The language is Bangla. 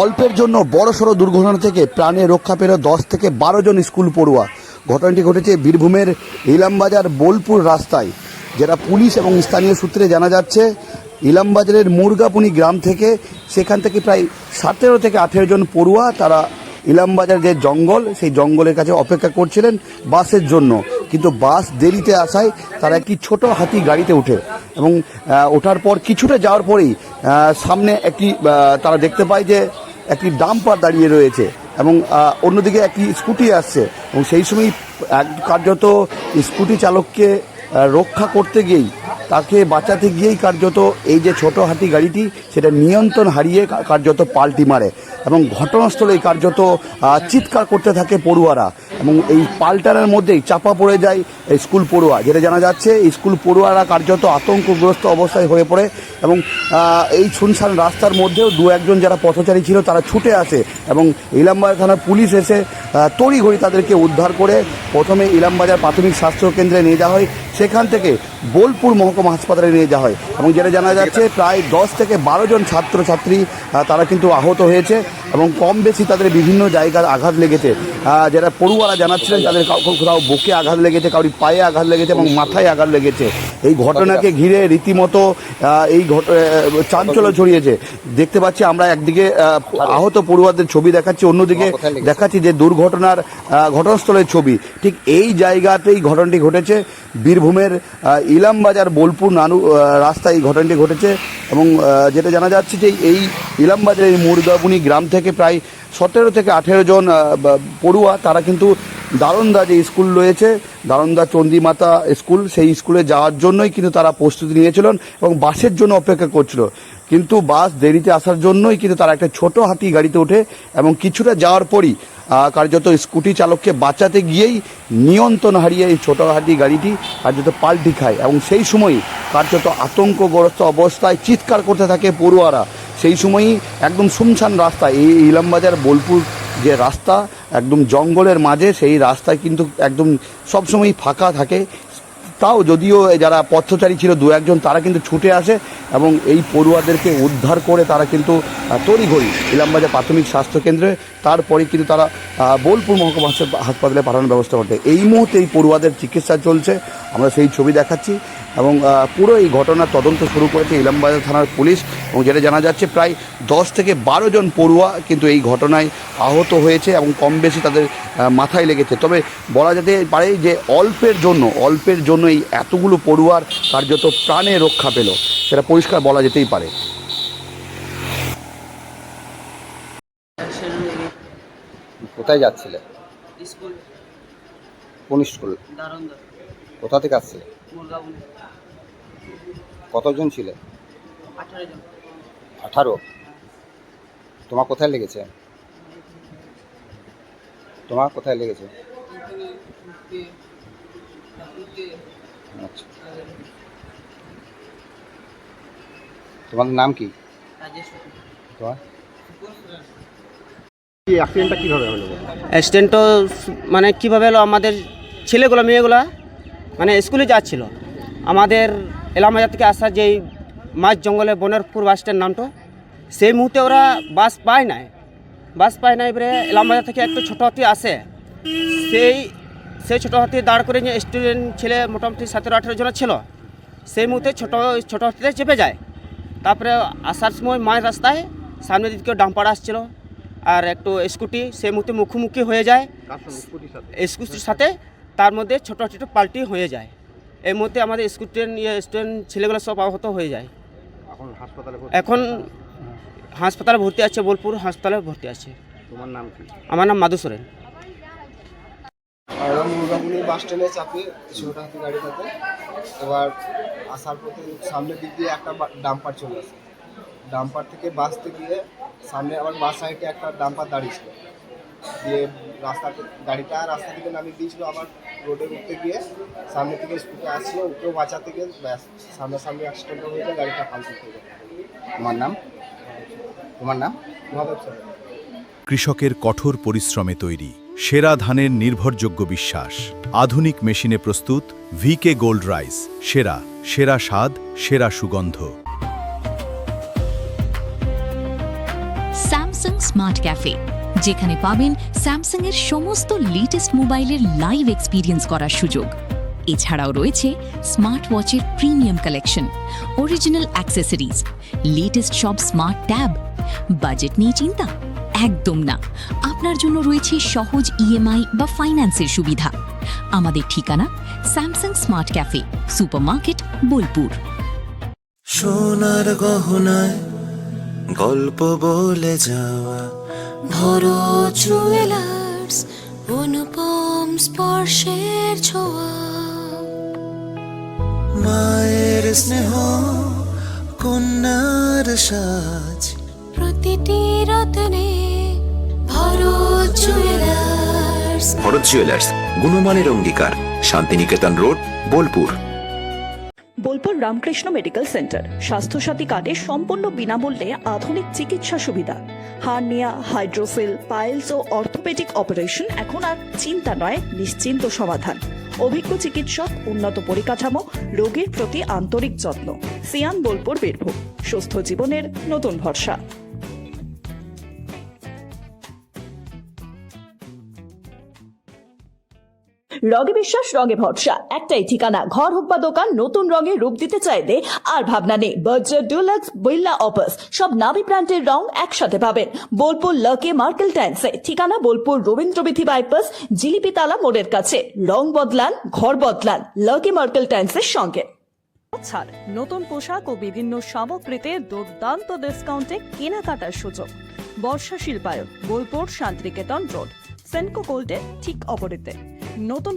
অল্পের জন্য বড়সড় দুর্ঘটনা থেকে প্রাণে রক্ষা পেল 10 থেকে 12 জন স্কুল পড়ুয়া। ঘটনাটি ঘটেছে বীরভূমের ইলামবাজার বোলপুর রাস্তায়, যেটা পুলিশ এবং স্থানীয় সূত্রে জানা যাচ্ছে। ইলামবাজারের মুরগাপুনি গ্রাম থেকে, সেখান থেকে প্রায় 17 থেকে 18 জন পড়ুয়া তারা ইলামবাজার যে জঙ্গল, সেই জঙ্গলের কাছে অপেক্ষা করছিলেন বাসের জন্য। কিন্তু বাস দেরিতে আসায় তারা একটি ছোট হাতি গাড়িতে ওঠে এবং ওঠার পর কিছুটা যাওয়ার পরেই সামনে একটি তারা দেখতে পায় যে একটি ডাম্পার দাঁড়িয়ে রয়েছে এবং অন্যদিকে একটি স্কুটি আসছে এবং সেই সময় কার্যত স্কুটি চালককে রক্ষা করতে গিয়েই, তাকে বাঁচাতে গিয়েই কার্যত এই যে ছোট হাতি গাড়িটি সেটা নিয়ন্ত্রণ হারিয়ে কার্যত পাল্টি মারে এবং ঘটনাস্থলেই কার্যত চিৎকার করতে থাকে পড়ুয়ারা এবং এই পাল্টানোর মধ্যেই চাপা পড়ে যায় স্কুল পড়ুয়া। যেটা জানা যাচ্ছে স্কুল পড়ুয়ারা কার্যত আতঙ্কগ্রস্ত অবস্থায় হয়ে পড়ে এবং এই শুনশান রাস্তার মধ্যেও দু একজন যারা পথচারী ছিল তারা ছুটে আসে এবং ইলামবাজার থানার পুলিশ এসে তড়িঘড়ি তাদেরকে উদ্ধার করে প্রথমে ইলামবাজার প্রাথমিক স্বাস্থ্য কেন্দ্রে নিয়ে যাওয়া হয়, সেখান থেকে বোলপুর মহকুমা হাসপাতালে নিয়ে যাওয়া হয় এবং যেটা জানা যাচ্ছে প্রায় 10 থেকে 12 জন ছাত্রছাত্রী তারা কিন্তু আহত হয়েছে এবং কম বেশি তাদের বিভিন্ন জায়গার আঘাত লেগেছে। যারা পড়ুয়ারা জানাচ্ছিলেন তাদের কোথাও বুকে আঘাত লেগেছে, কারোর পায়ে আঘাত লেগেছে এবং মাথায় আঘাত লেগেছে। এই ঘটনাকে ঘিরে রীতিমতো এই চাঞ্চল্য ছড়িয়েছে। দেখতে পাচ্ছি আমরা একদিকে আহত পড়ুয়াদের ছবি দেখাচ্ছি, অন্যদিকে দেখাচ্ছি যে দুর্ঘটনার ঘটনাস্থলের ছবি। ঠিক এই জায়গাতেই ঘটনাটি ঘটেছে, বীরভূমের ইলামবাজার বোলপুর নানু রাস্তায় এই ঘটনাটি ঘটেছে এবং যেটা জানা যাচ্ছে যে এই ইলামবাজারের মুরগাবুনি গ্রাম থেকে প্রায় 17 থেকে 18 জন পড়ুয়া তারা কিন্তু দারোন্দা যে স্কুল রয়েছে, দারোন্দা চণ্ডীমাতা স্কুল, সেই স্কুলে যাওয়ার জন্যই কিন্তু তারা প্রস্তুতি নিয়েছিলেন এবং বাসের জন্য অপেক্ষা করছিল। কিন্তু বাস দেরিতে আসার জন্যই কিন্তু তারা একটা ছোট হাতি গাড়িতে ওঠে এবং কিছুটা যাওয়ার পরই কার্যত স্কুটি চালককে বাঁচাতে গিয়েই নিয়ন্ত্রণ হারিয়ে এই ছোট হাতি গাড়িটি কার্যত পাল্টি খায় এবং সেই সময়ই কার্যত আতঙ্কগ্রস্ত অবস্থায় চিৎকার করতে থাকে পড়ুয়ারা। সেই সময়ই একদম শুনশান রাস্তায়, এই ইলামবাজার বোলপুর যে রাস্তা একদম জঙ্গলের মাঝে, সেই রাস্তায় কিন্তু একদম সবসময়ই ফাঁকা থাকে। তাও যদিও যারা পথচারী ছিল দু একজন তারা কিন্তু ছুটে আসে এবং এই পড়ুয়াদেরকে উদ্ধার করে তারা কিন্তু তড়িঘড়ি ইলামবাজার প্রাথমিক স্বাস্থ্যকেন্দ্রে, তারপরে কিন্তু তারা বোলপুর মহকুমা হাসপাতালে পাঠানোর ব্যবস্থা করতে। এই মুহূর্তে এই পড়ুয়াদের চিকিৎসা চলছে, আমরা সেই ছবি দেখাচ্ছি এবং পুরো এই ঘটনার তদন্ত শুরু করেছে ইলামবাজার থানার পুলিশ এবং যেটা জানা যাচ্ছে প্রায় 10 থেকে 12 জন পড়ুয়া কিন্তু এই ঘটনায় আহত হয়েছে এবং কম বেশি তাদের মাথায় লেগেছে। তবে বলা যেতে পারে যে অল্পের জন্য এই এতগুলো পড়ুয়ার কার্যত প্রাণে রক্ষা পেল, সেটা পরিষ্কার বলা যেতেই পারে। কোথায় যাচ্ছিলে? স্কুল। কোন স্কুল? দারোন্দা। কোথা থেকে আসছিলে? মুরগাবুনি। কতজন ছিলে? 18 জন। 18? তোমার কোথায় লেগেছে? তোমার কোথায় লেগেছে? আচ্ছা, তোমাদের নাম কি? তোমার অ্যাক্সিডেন্টটা কীভাবে হলো? অ্যাক্সিডেন্টও মানে কীভাবে হলো, আমাদের ছেলেগুলো মেয়েগুলো মানে স্কুলে যাচ্ছিল, আমাদের ইলামবাজার থেকে আসা যেই মাঝ জঙ্গলে বনেরপুর বাস স্ট্যান্ড নামটা, সেই মুহূর্তে ওরা বাস পায় নাই এবারে ইলামবাজার থেকে একটা ছোটো হাতি আসে, সেই ছোটো হাতি দাঁড় করে নিয়ে স্টুডেন্ট ছেলে মোটামুটি 17-18 জন ছিল, সেই মুহূর্তে ছোটো হাতিতে চেপে যায়। তারপরে আসার সময় মাঝ রাস্তায় সামনের দিকে ডাম্পার আসছিল আর একটু স্কুটি, সেই মুহূর্তে মুখোমুখি হয়ে যায় স্কুটির সাথে, তার মধ্যে ছোটো হাতিটা পাল্টি হয়ে যায়। এই মুহূর্তে আমাদের স্টুডেন্ট ছেলেগুলো সব আহত হয়ে যায়। এখন হাসপাতালে ভর্তি আছে, বোলপুর হাসপাতালে ভর্তি আছে। তোমার নাম কি? আমার নাম মাধু সোরেন। মুরগাবুনি বাস স্ট্যান্ডে চাপে ছোট হাতি গাড়িটাতে, এবার আসার পথে সামনের দিক দিয়ে একটা ডাম্পার চলে আসে, ডাম্পার থেকে বাসতে গিয়ে সামনে আবার বাস সাইডে একটা ডাম্পার দাঁড়িয়েছিল, দিয়ে রাস্তা থেকে নামিয়ে দিয়েছিল, আবার রোডে উঠতে গিয়ে সামনে থেকে স্কুটি আসছিল, উপরেও বাঁচাতে গিয়ে সামনাসামনি অ্যাক্সিডেন্ট হয়ে যায়, গাড়িটা পাল্টি হয়ে যায়। তোমার নাম? মাধব স্যার। কৃষকের কঠোর পরিশ্রমে তৈরি সেরা ধানের নির্ভরযোগ্য বিশ্বাস, আধুনিক মেশিনে প্রস্তুত ভিকে গোল্ড রাইস, সেরা স্বাদ, সেরা সুগন্ধ। Samsung স্মার্ট ক্যাফে, যেখানে পাবেন স্যামসাং এর সমস্ত লেটেস্ট মোবাইলের লাইভ এক্সপিরিয়েন্স করার সুযোগ। এছাড়াও রয়েছে স্মার্ট ওয়াচের premium collection, original accessories, latest সব স্মার্ট ট্যাব। বাজেট নিয়ে চিন্তা? একদম না। আপনার জন্য রয়েছে সহজ ইএমআই বা ফাইন্যান্সের সুবিধা। আমাদের ঠিকানা Samsung smart cafe, supermarket, Bolpur. সোনার গহনায় গল্প বলে যাওয়া ভরো জুয়েলার্স, অনুপম স্পর্শের ছোঁয়া, মায়ের স্নেহ, কন্যার সাজ, প্রতিটি রত্নে ভরো জুয়েলার্স। ভরত জুয়েলার্স, গুণমানের অঙ্গীকার, Shantiniketan road, Bolpur. Bolpur Ramakrishna medical centre Swasthya Sathi কার্ডে সম্পূর্ণ বিনামূল্যে আধুনিক চিকিৎসা সুবিধা। হার্নিয়া, হাইড্রোসিল, পাইলস ও অর্থোপেডিক অপারেশন এখন আর চিন্তা নয়, নিশ্চিন্ত সমাধান। অভিজ্ঞ চিকিৎসক, উন্নত পরিকাঠামো, রোগীর প্রতি আন্তরিক যত্ন। সিয়ান বোলপুর, বীরভূম। সুস্থ জীবনের নতুন ভরসা। রঙে বিশ্বাস, রঙে ভরসা, একটাই ঠিকানা। ঘর হোক বা দোকান, নতুন রঙে রূপ দিতে চাইলে আর ভাবনা নেই। বাজার ডুলাক্স, বিল্লা অপাস, সব নামি ব্র্যান্ডের রং একসাথে পাবেন বোলপুর লাকি মার্কেল টাইলসে। ঠিকানা বোলপুর রবীন্দ্রবিথি বাইপাস, জিলিপিতালা মোড়ের কাছে। রং বদলান, ঘর বদলান, লাকি মার্কেল টাইলসের সঙ্গে। ছাড়, নতুন পোশাক ও বিভিন্ন সামগ্রীতে দুর্দান্ত ডিসকাউন্টে কেনাকাটার সুযোগ। বর্ষা শিল্পায়ন, বোলপুর শান্তিনিকেতন রোড, সেনকো গোল্ডের ঠিক অপোজিটে। নতুন